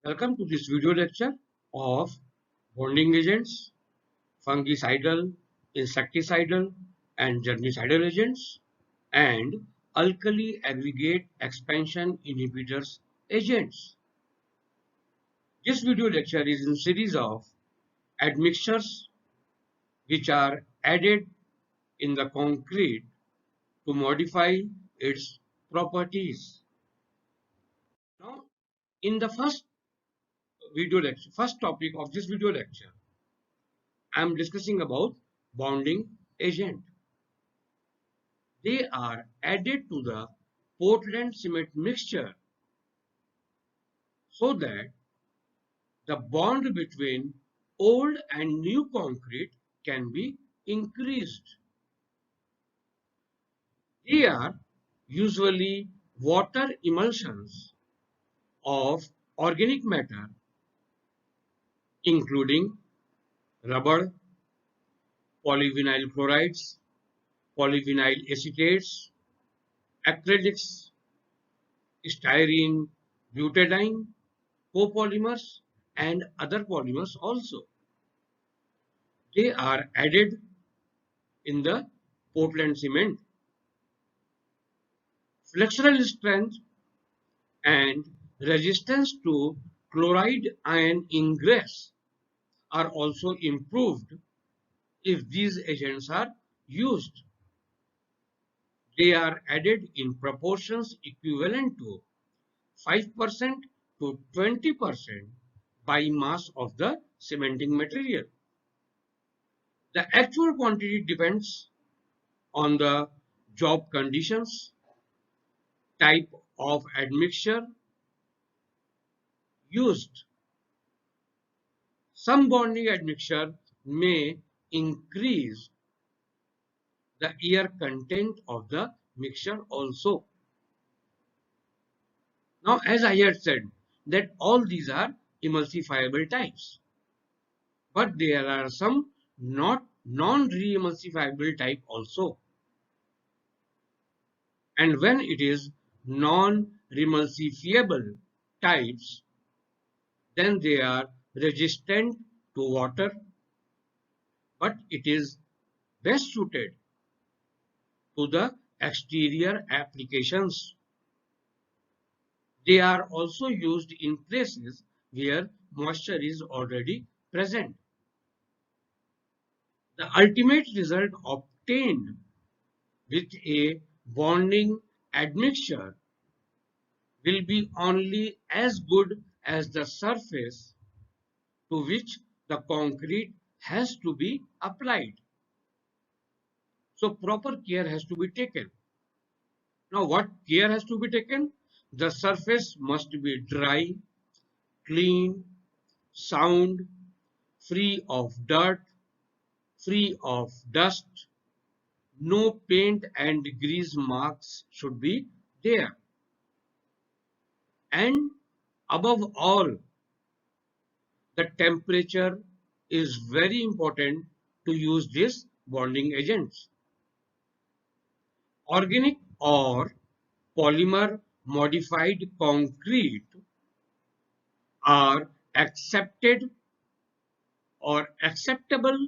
Welcome to this video lecture of bonding agents, fungicidal, insecticidal and germicidal agents and alkali aggregate expansion inhibitors agents. This video lecture is in series of admixtures which are added in the concrete to modify its properties. Now, in the first topic of this video lecture, I am discussing about bonding agent. They are added to the Portland cement mixture so that the bond between old and new concrete can be increased. They are usually water emulsions of organic matter including rubber, polyvinyl chlorides, polyvinyl acetates, acrylics, styrene, butadiene, copolymers and other polymers also. They are added in the Portland cement. Flexural strength and resistance to chloride ion ingress are also improved if these agents are used. They are added in proportions equivalent to 5% to 20% by mass of the cementing material. The actual quantity depends on the job conditions, type of admixture used. Some bonding admixture may increase the air content of the mixture also. Now, as I had said, that all these are emulsifiable types, but there are some not non-re-emulsifiable type also. And when it is non-remulsifiable types, then they are resistant to water, but it is best suited to the exterior applications. They are also used in places where moisture is already present. The ultimate result obtained with a bonding admixture will be only as good as the surface to which the concrete has to be applied. So proper care has to be taken. Now what care has to be taken? The surface must be dry, clean, sound, free of dirt, free of dust. No paint and grease marks should be there. And above all, the temperature is very important to use these bonding agents. Organic or polymer modified concrete are accepted or acceptable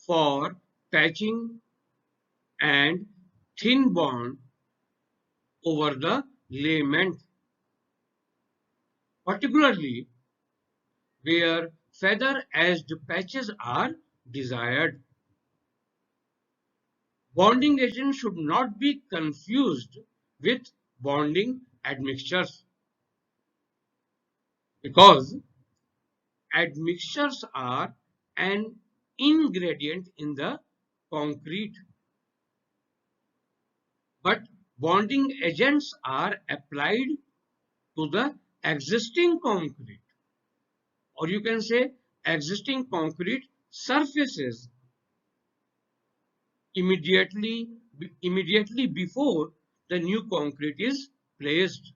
for patching and thin bond over the layment, particularly where feather-edged patches are desired. Bonding agents should not be confused with bonding admixtures because admixtures are an ingredient in the concrete, but bonding agents are applied to the existing concrete, or you can say existing concrete surfaces immediately before the new concrete is placed,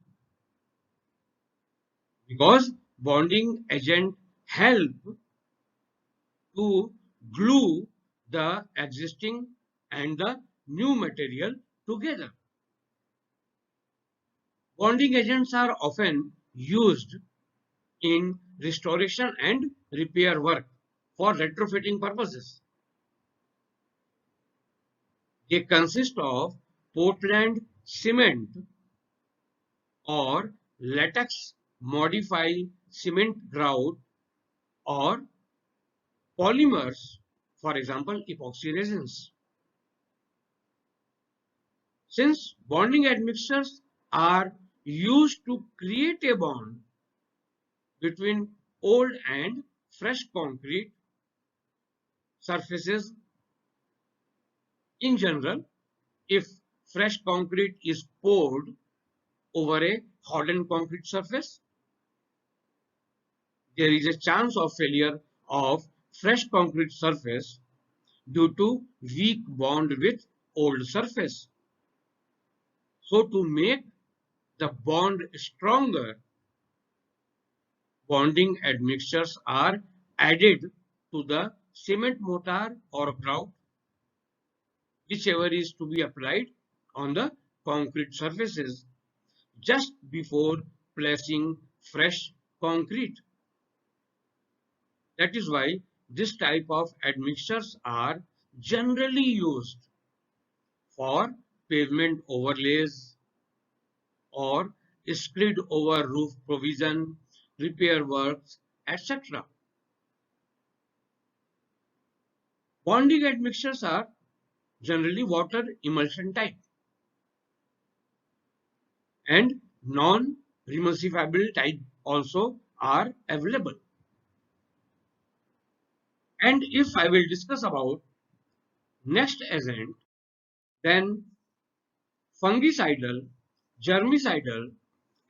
because bonding agent help to glue the existing and the new material together. Bonding agents are often used in restoration and repair work for retrofitting purposes. They consist of Portland cement or latex modified cement grout or polymers, for example, epoxy resins. Since bonding admixtures are used to create a bond between old and fresh concrete surfaces in general, if fresh concrete is poured over a hardened concrete surface, there is a chance of failure of fresh concrete surface due to weak bond with old surface. So to make the bond stronger, bonding admixtures are added to the cement mortar or grout, whichever is to be applied on the concrete surfaces just before placing fresh concrete. That is why this type of admixtures are generally used for pavement overlays or skid over roof provision, repair works, etc. Bonding admixtures are generally water emulsion type and non-remulsifiable type also are available. And if I will discuss about next agent, then fungicidal, germicidal,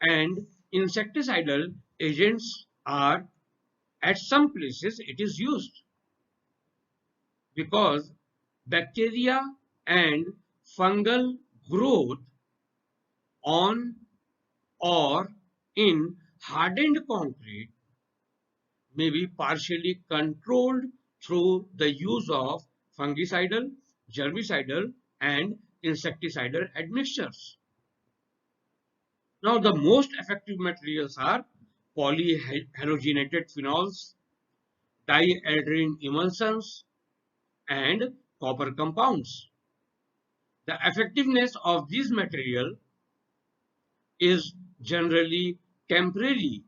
and insecticidal agents are at some places it is used because bacteria and fungal growth on or in hardened concrete may be partially controlled through the use of fungicidal, germicidal, and insecticidal admixtures. Now, the most effective materials are polyhalogenated phenols, dialdrin emulsions, and copper compounds. The effectiveness of these materials is generally temporary,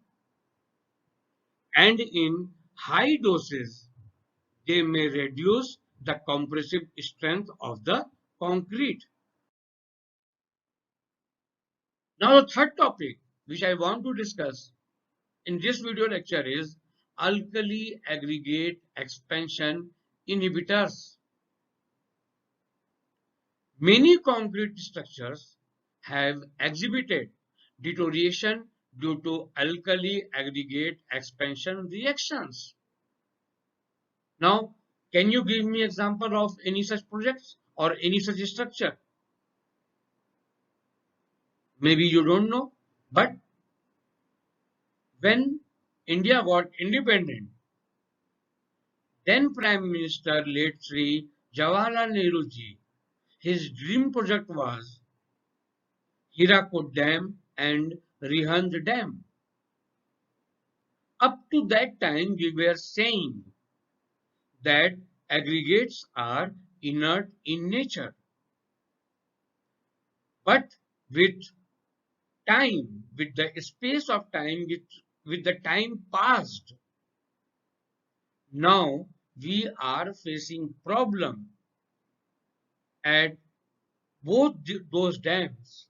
and in high doses they may reduce the compressive strength of the concrete. Now the third topic which I want to discuss in this video lecture is alkali aggregate expansion inhibitors. Many concrete structures have exhibited deterioration due to alkali aggregate expansion reactions. Now, can you give me example of any such projects or any such structure? Maybe you don't know, but when India got independent, then Prime Minister late Sri Jawaharlal Nehru ji, his dream project was Hirakud Dam and Rihand Dam. Up to that time, we were saying that aggregates are inert in nature. But with time, with the space of time, with the time passed, now we are facing problem at both those dams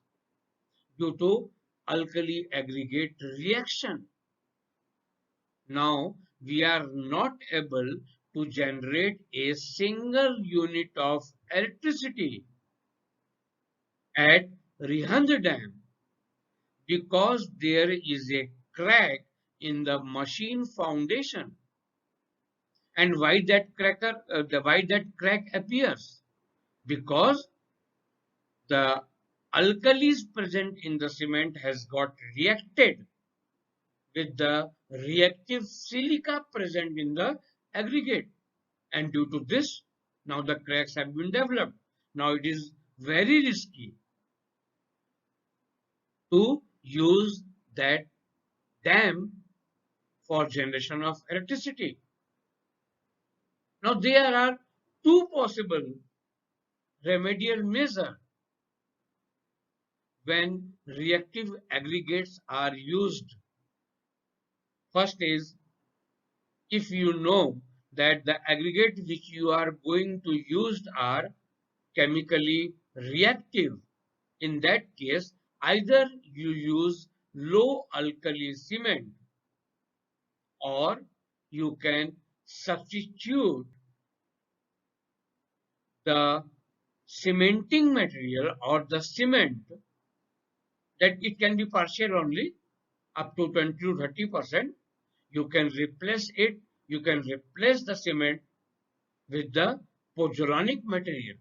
due to alkali aggregate reaction. Now we are not able to generate a single unit of electricity at Rihand Dam because there is a crack in the machine foundation. And why that crack appears? Because the alkalis present in the cement has got reacted with the reactive silica present in the aggregate, and due to this now the cracks have been developed. Now it is very risky to use that dam for generation of electricity. Now there are two possible remedial measures when reactive aggregates are used. First is, if you know that the aggregate which you are going to use are chemically reactive, in that case either you use low alkali cement or you can substitute the cementing material or the cement, that it can be partial only up to 20 to 30%. You can replace it, you can replace the cement with the pozzolanic material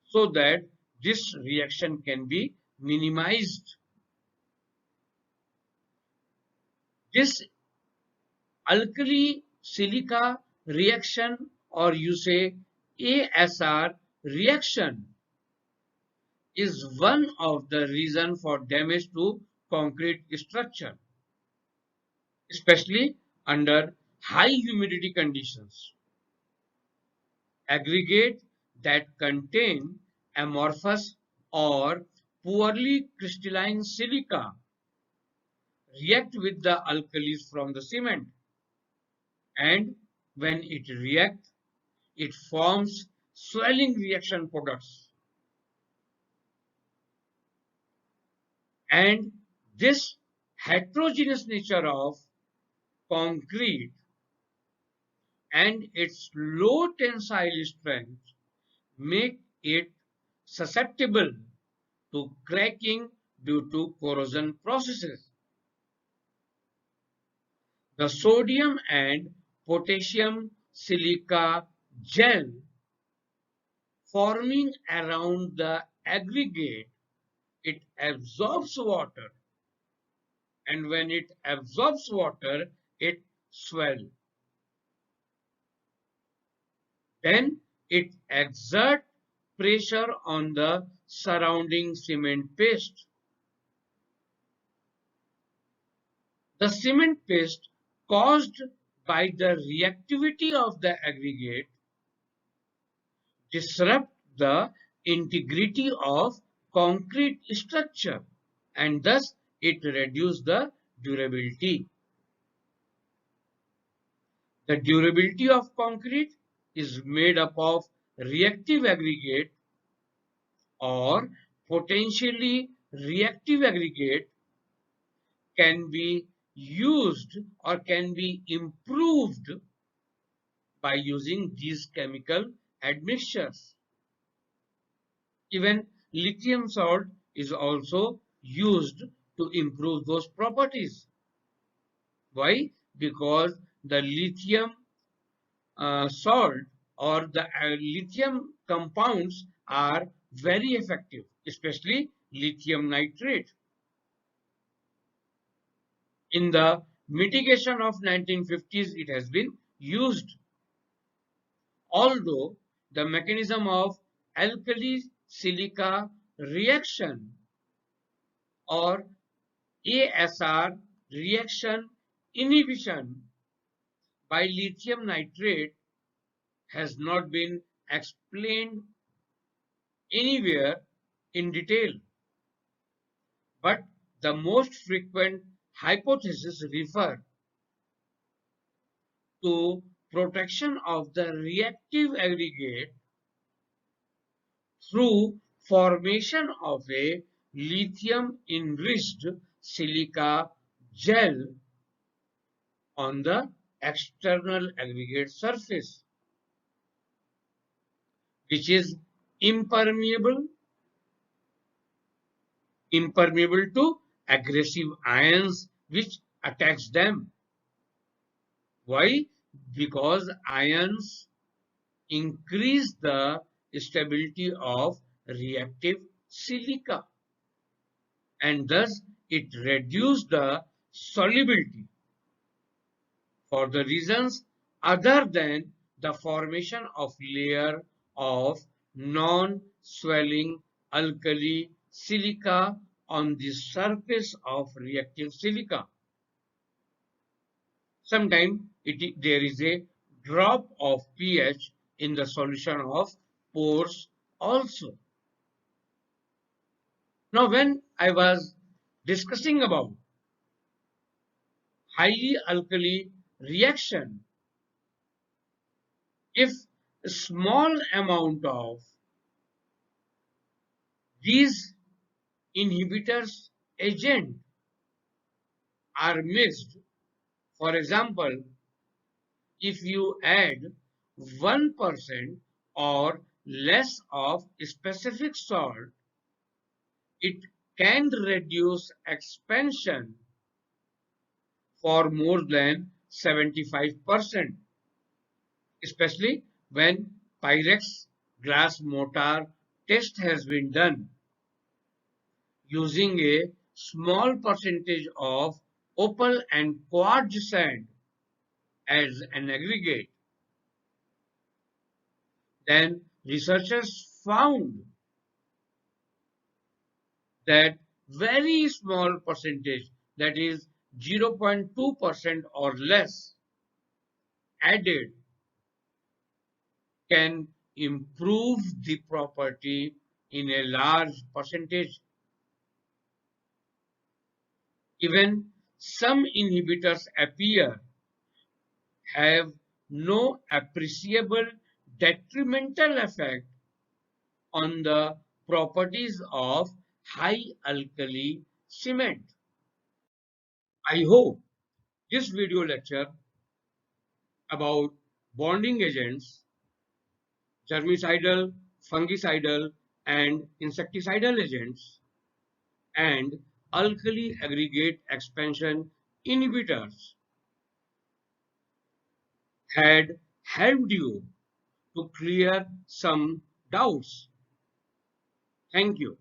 so that this reaction can be minimized. This alkali silica reaction, or you say ASR reaction, is one of the reason for damage to concrete structure, especially under high humidity conditions. Aggregate that contain amorphous or poorly crystalline silica react with the alkalis from the cement, and when it reacts, it forms swelling reaction products. And this heterogeneous nature of concrete and its low tensile strength make it susceptible to cracking due to corrosion processes. The sodium and potassium silica gel forming around the aggregate, it absorbs water, and when it absorbs water, it swells. Then it exerts pressure on the surrounding cement paste. The cement paste, caused by the reactivity of the aggregate, disrupt the integrity of concrete structure, and thus it reduces the durability. The durability of concrete is made up of reactive aggregate or potentially reactive aggregate, can be used or can be improved by using these chemical admixtures. Even lithium salt is also used to improve those properties. Why? Because the lithium salt or the lithium compounds are very effective, especially lithium nitrate. In the mitigation of 1950s, it has been used. Although the mechanism of alkali silica reaction or ASR reaction inhibition by lithium nitrate has not been explained anywhere in detail, but the most frequent hypotheses refer to protection of the reactive aggregate through formation of a lithium enriched silica gel on the external aggregate surface, which is impermeable to aggressive ions which attacks them. Why? Because ions increase the stability of reactive silica, and thus it reduces the solubility for the reasons other than the formation of layer of non-swelling alkali silica on the surface of reactive silica. Sometimes there is a drop of pH in the solution of pores also. Now, when I was discussing about highly alkali reaction, if a small amount of these inhibitors agent are mixed, for example, if you add 1% or less of specific salt, it can reduce expansion for more than 75%, especially when Pyrex glass mortar test has been done using a small percentage of opal and quartz sand as an aggregate. Then researchers found that very small percentage, that is 0.2% or less added, can improve the property in a large percentage. Even some inhibitors appear have no appreciable detrimental effect on the properties of high alkali cement. I hope this video lecture about bonding agents, germicidal, fungicidal, and insecticidal agents, and alkali aggregate expansion inhibitors had helped you to clear some doubts. Thank you.